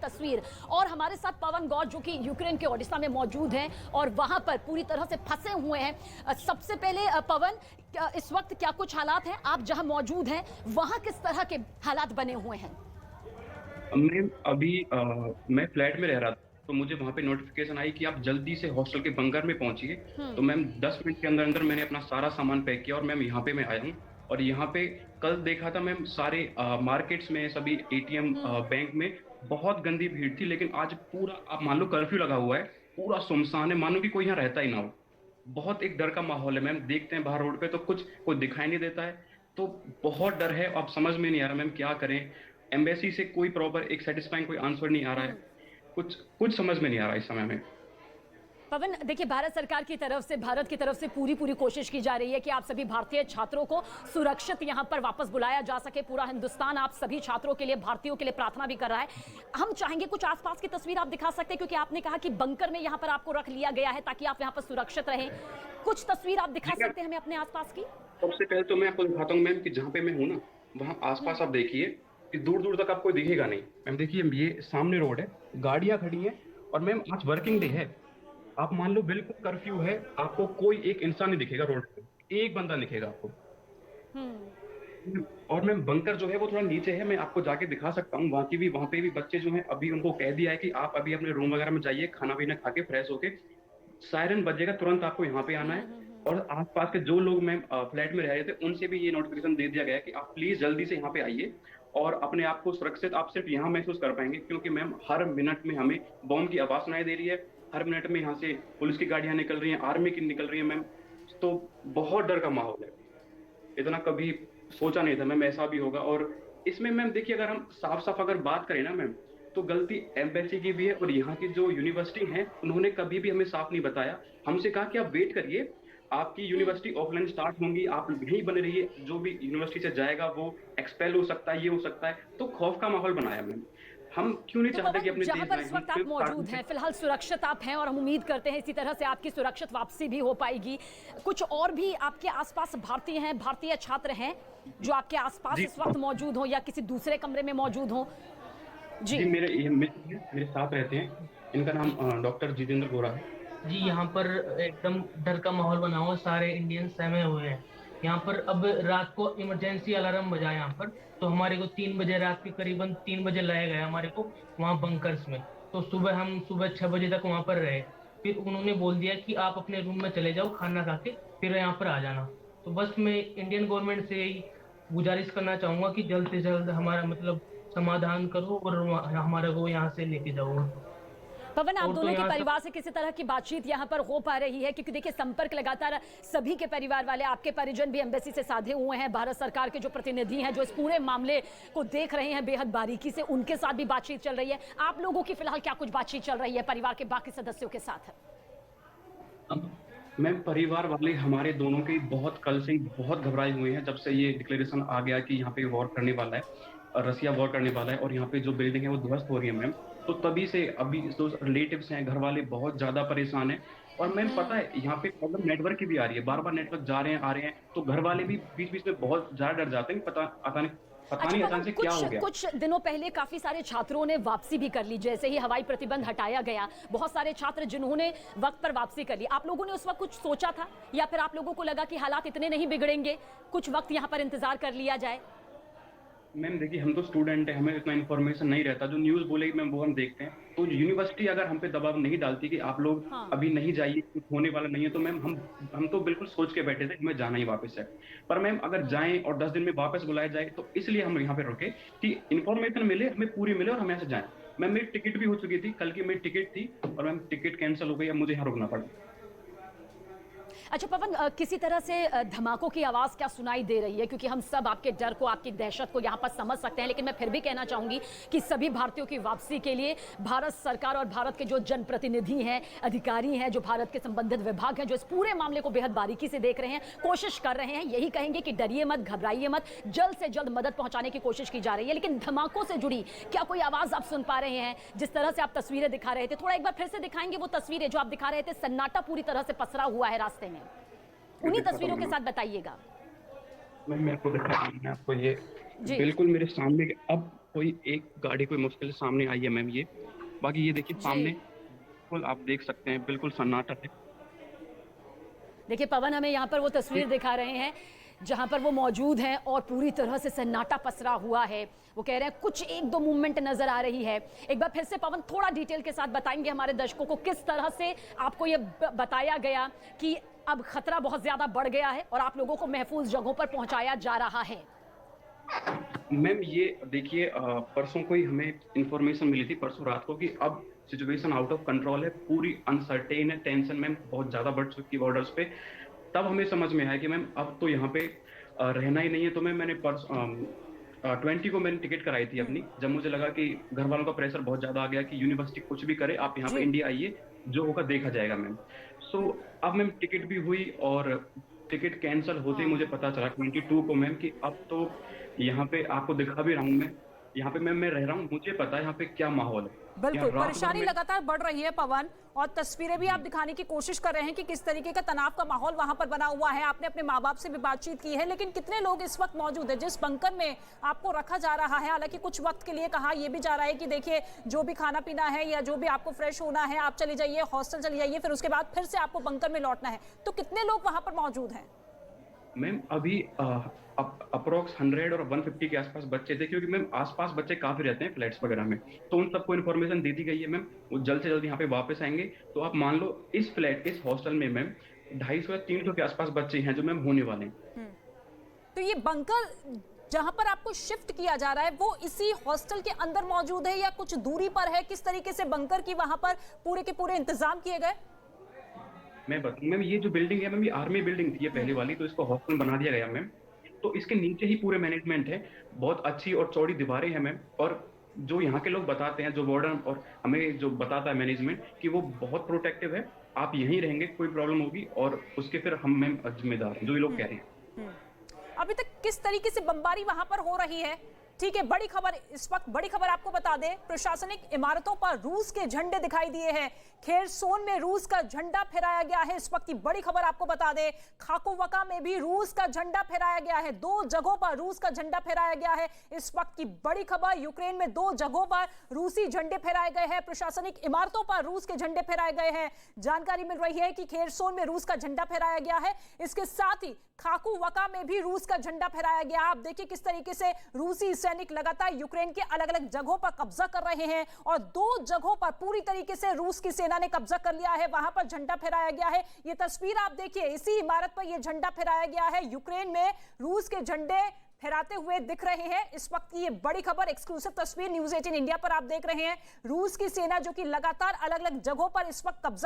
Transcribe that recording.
तस्वीर। और हमारे साथ पवन गौर जो कि यूक्रेन के ओडिशा में मौजूद हैं और वहां पर पूरी तरह से फंसे हुए हैं। सबसे पहले पवन, इस वक्त क्या कुछ हालात हैं, आप जहां मौजूद हैं वहां किस तरह के हालात बने हुए हैं? मैं अभी मैं फ्लैट में रह रहा था, तो मुझे वहां पे नोटिफिकेशन आई कि आप जल्दी से हॉस्टल के बंकर में पहुंचिए। तो मैम 10 मिनट के अंदर अंदर मैंने अपना सारा सामान पैक किया और मैम यहाँ पे मैं आया हूँ। और यहाँ पे कल देखा था मैम, सारे मार्केट्स में, सभी एटीएम, बैंक में बहुत गंदी भीड़ थी। लेकिन आज पूरा, आप मान लो कर्फ्यू लगा हुआ है, पूरा सुनसान है, मानो कि कोई यहाँ रहता ही ना हो। बहुत एक डर का माहौल है मैम। देखते हैं बाहर रोड पे तो कुछ कोई दिखाई नहीं देता है। तो बहुत डर है। अब समझ में नहीं आ रहा मैम क्या करें। एम्बेसी से कोई प्रॉपर एक सेटिस्फाइंग कोई आंसर नहीं आ रहा है। कुछ कुछ समझ में नहीं आ रहा इस समय में। पवन, देखिए, भारत सरकार की तरफ से, भारत की तरफ से पूरी कोशिश की जा रही है कि आप सभी भारतीय छात्रों को सुरक्षित यहां पर वापस बुलाया जा सके। पूरा हिंदुस्तान आप सभी छात्रों के लिए, भारतीयों के लिए प्रार्थना भी कर रहा है। हम चाहेंगे कुछ आसपास की तस्वीर आप दिखा सकते हैं, क्योंकि आपने कहा कि बंकर में यहां पर आपको रख लिया गया है ताकि आप यहां पर सुरक्षित रहें। कुछ तस्वीर आप दिखा सकते हैं हमें अपने आसपास की? सबसे पहले तो मैं आपको दिखाता हूँ मैम कि जहाँ पे मैं हूँ ना, वहाँ आसपास आप देखिए कि दूर दूर तक आपको दिखेगा नहीं। मैम देखिए, ये सामने रोड है, गाड़ियां खड़ी हैं। और मैम आज वर्किंग डे है। आप मान लो बिल्कुल कर्फ्यू है, आपको कोई एक इंसान नहीं दिखेगा रोड पे, एक बंदा दिखेगा आपको। और मैम बंकर जो है वो थोड़ा नीचे है, मैं आपको जाके दिखा सकता हूँ। वहाँ पे भी बच्चे जो हैं, अभी उनको कह दिया है कि आप अभी अपने रूम वगैरह में जाइए, खाना पीना खा के फ्रेश होके, सायरन बजेगा तुरंत आपको यहाँ पे आना है। और आसपास के जो लोग मैम फ्लैट में रह रहे थे, उनसे भी ये नोटिफिकेशन दे दिया गया है कि आप प्लीज जल्दी से यहाँ पे आइए। और अपने आप को सुरक्षित आप सिर्फ यहाँ महसूस कर पाएंगे, क्योंकि मैम हर मिनट में हमें बॉम्ब की आवाज सुनाई दे रही है। हर मिनट में यहाँ से पुलिस की गाड़ियां निकल रही हैं, आर्मी की निकल रही है मैम। तो बहुत डर का माहौल है। इतना कभी सोचा नहीं था मैम ऐसा भी होगा। और इसमें मैम देखिए, अगर हम साफ साफ अगर बात करें ना मैम, तो गलती एम्बेसी की भी है। और यहाँ की जो यूनिवर्सिटी है, उन्होंने कभी भी हमें साफ नहीं बताया। हमसे कहा कि आप वेट करिए, आपकी यूनिवर्सिटी ऑफलाइन स्टार्ट होंगी, आप यहीं बने रहिए, जो भी यूनिवर्सिटी से जाएगा वो एक्सपेल हो सकता है, ये हो सकता है। तो खौफ का माहौल बनाया मैम। हम क्यों नहीं तो चाहते कि पवन, अपने जहां देश पर जाएं। इस हम वक्त आप सिर्फ मौजूद हैं, फिलहाल सुरक्षित आप हैं और हम उम्मीद करते हैं इसी तरह से आपकी सुरक्षित वापसी भी हो पाएगी। कुछ और भी आपके आसपास भारतीय हैं, भारतीय छात्र हैं जो आपके आसपास जी इस वक्त मौजूद हो या किसी दूसरे कमरे में मौजूद हो? जी, जी। मेरे साथ रहते हैं। इनका नाम डॉक्टर जितेंद्र गोरा है। जी, यहाँ पर एकदम डर का माहौल बना हुआ है, सारे इंडियन सहमे हुए हैं। यहाँ पर अब रात को इमरजेंसी अलार्म बजा यहाँ पर, तो हमारे को 3 बजे, रात के करीबन 3 बजे लाया गया हमारे को वहाँ बंकर्स में। तो हम सुबह 6 बजे तक वहाँ पर रहे। फिर उन्होंने बोल दिया कि आप अपने रूम में चले जाओ, खाना खा के फिर यहाँ पर आ जाना। तो बस मैं इंडियन गवर्नमेंट से यही गुजारिश करना चाहूंगा कि जल्द से जल्द हमारा मतलब समाधान करो और हमारे को यहाँ से लेके जाओ। पवन, आप और तो दोनों के यहाँ परिवार से किसी तरह की बातचीत यहाँ पर हो पा रही है? क्योंकि देखिए, संपर्क लगातार सभी के परिवार वाले, आपके परिजन भी एम्बेसी से साधे हुए हैं। भारत सरकार के जो प्रतिनिधि हैं, जो इस पूरे मामले को देख रहे हैं बेहद बारीकी से, उनके साथ भी बातचीत चल रही है। आप लोगों की फिलहाल क्या कुछ बातचीत चल रही है परिवार के बाकी सदस्यों के साथ? मैम परिवार वाले हमारे दोनों के बहुत, कल से ही बहुत घबराए हुए हैं, जब से ये डिक्लेरेशन आ गया कि यहाँ पे वॉर करने वाला है, और रसिया वॉर करने वाला है, और यहाँ पे जो बिल्डिंग है वो ध्वस्त हो रही है मैम। तो तभी से अभी जो रिलेटिव्स हैं, घर वाले बहुत ज्यादा परेशान हैं। और मैम पता है, यहाँ पे प्रॉब्लम नेटवर्क की भी आ रही है, बार बार नेटवर्क जा रहे हैं, आ रहे हैं। तो घर वाले भी बीच बीच में बहुत ज्यादा डर जाते हैं। पता अच्छा नहीं पवन, अचानक से क्या हो गया। कुछ दिनों पहले काफी सारे छात्रों ने वापसी भी कर ली, जैसे ही हवाई प्रतिबंध हटाया गया। बहुत सारे छात्र जिन्होंने वक्त पर वापसी कर ली, आप लोगों ने उस वक्त कुछ सोचा था, या फिर आप लोगों को लगा कि हालात इतने नहीं बिगड़ेंगे, कुछ वक्त यहाँ पर इंतजार कर लिया जाए? मैम देखिए, हम तो स्टूडेंट हैं, हमें इतना इन्फॉर्मेशन नहीं रहता। जो न्यूज़ बोलेगी मैम वो हम देखते हैं। तो यूनिवर्सिटी अगर हम पे दबाव नहीं डालती कि आप लोग हाँ। अभी नहीं जाइए, कुछ होने वाला नहीं है, तो मैम हम तो बिल्कुल सोच के बैठे थे कि हमें जाना ही वापस है। पर मैम अगर जाएं और 10 दिन में वापस बुलाया जाए, तो इसलिए हम यहाँ पे रुके कि इन्फॉर्मेशन मिले, हमें पूरी मिले और हम यहाँ से जाएं। मैम मेरी टिकट भी हो चुकी थी, कल की मेरी टिकट थी, और मैम टिकट कैंसिल हो गई, अब मुझे यहाँ रुकना पड़ा। अच्छा पवन, किसी तरह से धमाकों की आवाज क्या सुनाई दे रही है? क्योंकि हम सब आपके डर को, आपकी दहशत को यहाँ पर समझ सकते हैं, लेकिन मैं फिर भी कहना चाहूंगी कि सभी भारतीयों की वापसी के लिए भारत सरकार और भारत के जो जनप्रतिनिधि हैं, अधिकारी हैं, जो भारत के संबंधित विभाग हैं, जो इस पूरे मामले को बेहद बारीकी से देख रहे हैं, कोशिश कर रहे हैं, यही कहेंगे कि डरिए मत, घबराइए मत, जल्द से जल्द मदद पहुंचाने की कोशिश की जा रही है। लेकिन धमाकों से जुड़ी क्या कोई आवाज आप सुन पा रहे हैं? जिस तरह से आप तस्वीरें दिखा रहे थे, थोड़ा एक बार फिर से दिखाएंगे वो तस्वीरें जो आप दिखा रहे थे? सन्नाटा पूरी तरह से पसरा हुआ है रास्ते में, उन्हीं तस्वीरों के साथ बताइएगा। मैं आपको दिखा रहा हूं, मैं आपको ये जी। बिल्कुल मेरे सामने अब कोई एक गाड़ी कोई मुश्किल से सामने आई है मैम ये। बाकी ये देखिए सामने जी बिल्कुल आप देख सकते हैं बिल्कुल सन्नाटा है। देखिए पवन हमें यहाँ पर वो तस्वीर दिखा रहे हैं जहाँ पर वो मौजूद हैं और पूरी तरह से सन्नाटा पसरा हुआ है। वो कह रहे हैं कुछ एक दो मूवमेंट नजर आ रही है। एक बार फिर से पवन थोड़ा डिटेल के साथ बताएंगे हमारे दर्शकों को किस तरह से आपको ये बताया गया कि अब खतरा बहुत ज्यादा बढ़ गया है और आप लोगों को महफूज जगहों पर पहुंचाया जा रहा है। मैम ये देखिए परसों को ही हमें इंफॉर्मेशन मिली थी परसों रात को कि अब सिचुएशन आउट ऑफ कंट्रोल है, पूरी अनसर्टेन है, टेंशन मैम बहुत ज्यादा बढ़ चुकी है बॉर्डर्स पे। तब हमें समझ में आया कि मैम अब तो यहाँ पे रहना ही नहीं है। तो मैंने 20 को मैंने टिकट कराई थी अपनी, जब मुझे लगा कि घर वालों का प्रेशर बहुत ज्यादा आ गया कि यूनिवर्सिटी कुछ भी करे आप यहाँ पे जी इंडिया आइए, जो होगा देखा जाएगा मैम। सो अब मैम टिकट भी हुई और टिकट कैंसिल होते ही मुझे पता चला 22 को मैम कि अब तो यहाँ पे आपको दिखा भी रहा हूँ मैं, यहाँ पे मैं रह रहा हूँ, मुझे पता है यहाँ पे क्या माहौल है। बिल्कुल यहाँ रात भर परेशानी में लगातार बढ़ रही है पवन, और तस्वीरें भी आप दिखाने की कोशिश कर रहे हैं कि किस तरीके का तनाव का माहौल वहां पर बना हुआ है। आपने अपने माँ बाप से भी बातचीत की है, लेकिन कितने लोग इस वक्त मौजूद है जिस बंकर में आपको रखा जा रहा है? हालांकि कुछ वक्त के लिए कहा यह भी जा रहा है कि देखिए जो भी खाना पीना है या जो भी आपको फ्रेश होना है आप चले जाइए, हॉस्टल चले जाइए, फिर उसके बाद फिर से आपको बंकर में लौटना है। तो कितने लोग वहां पर मौजूद हैं? मैम अभी अप्रोक्स 100 और 150 के आसपास बच्चे थे, क्योंकि मैम आसपास बच्चे काफी रहते हैं फ्लैट्स वगैरह में, तो उन सबको इन्फॉर्मेशन दे दी गई है मैम, वो जल्द से जल्द यहाँ पे वापस आएंगे। तो आप मान लो इस फ्लैट इस हॉस्टल में मैम 250 या 300 के आसपास बच्चे हैं जो मैम होने वाले हैं। तो ये बंकर जहां पर आपको शिफ्ट किया जा रहा है वो इसी हॉस्टल के अंदर मौजूद है या कुछ दूरी पर है? किस तरीके से बंकर की वहां पर पूरे के पूरे इंतजाम किए गए? मैं बताऊं मैम, ये जो बिल्डिंग है मैम ये आर्मी बिल्डिंग थी ये पहले वाली, तो इसको हॉस्टल बना दिया गया मैम। तो इसके नीचे ही पूरे मैनेजमेंट है, बहुत अच्छी और चौड़ी दीवारें हैं मैम। और जो यहाँ के लोग बताते हैं, जो वार्डन और हमें जो बताता है मैनेजमेंट, कि वो बहुत प्रोटेक्टिव है, आप यहीं रहेंगे कोई प्रॉब्लम होगी और उसके फिर हम मैम जिम्मेदार हैं, जो ये लोग कह रहे हैं। अभी तक किस तरीके से बमबारी वहां पर हो रही है? ठीक है, बड़ी खबर इस वक्त, बड़ी खबर आपको बता दें, प्रशासनिक इमारतों पर रूस के झंडे दिखाई दिए हैं। खेरसोन में रूस का झंडा फहराया गया है, इस वक्त की बड़ी खबर आपको बता दें। खाकोवका में भी रूस का झंडा फहराया गया है, 2 जगहों पर रूस का झंडा फहराया गया है। इस वक्त की बड़ी खबर, यूक्रेन में 2 जगहों पर रूसी झंडे फहराए गए हैं, प्रशासनिक इमारतों पर रूस के झंडे फहराए गए हैं। जानकारी मिल रही है कि खेरसोन में रूस का झंडा फहराया गया है, इसके साथ ही खाकोवका में भी रूस का झंडा फहराया गया। आप देखिए किस तरीके से रूसी सैनिक लगातार यूक्रेन के अलग अलग जगहों पर कब्जा कर रहे हैं, और 2 जगहों पर पूरी तरीके से रूस की सेना ने कब्जा कर लिया है, वहां पर झंडा फहराया गया है। ये तस्वीर आप देखिए, इसी इमारत पर यह झंडा फहराया गया है। यूक्रेन में रूस के झंडे फहराते हुए दिख रहे हैं। इस वक्त की ये बड़ी खबर, एक्सक्लूसिव तस्वीर न्यूज़ 18 इंडिया पर आप देख रहे हैं। रूस की सेना जो कि लगातार अलग अलग जगहों पर इस वक्त कब्जा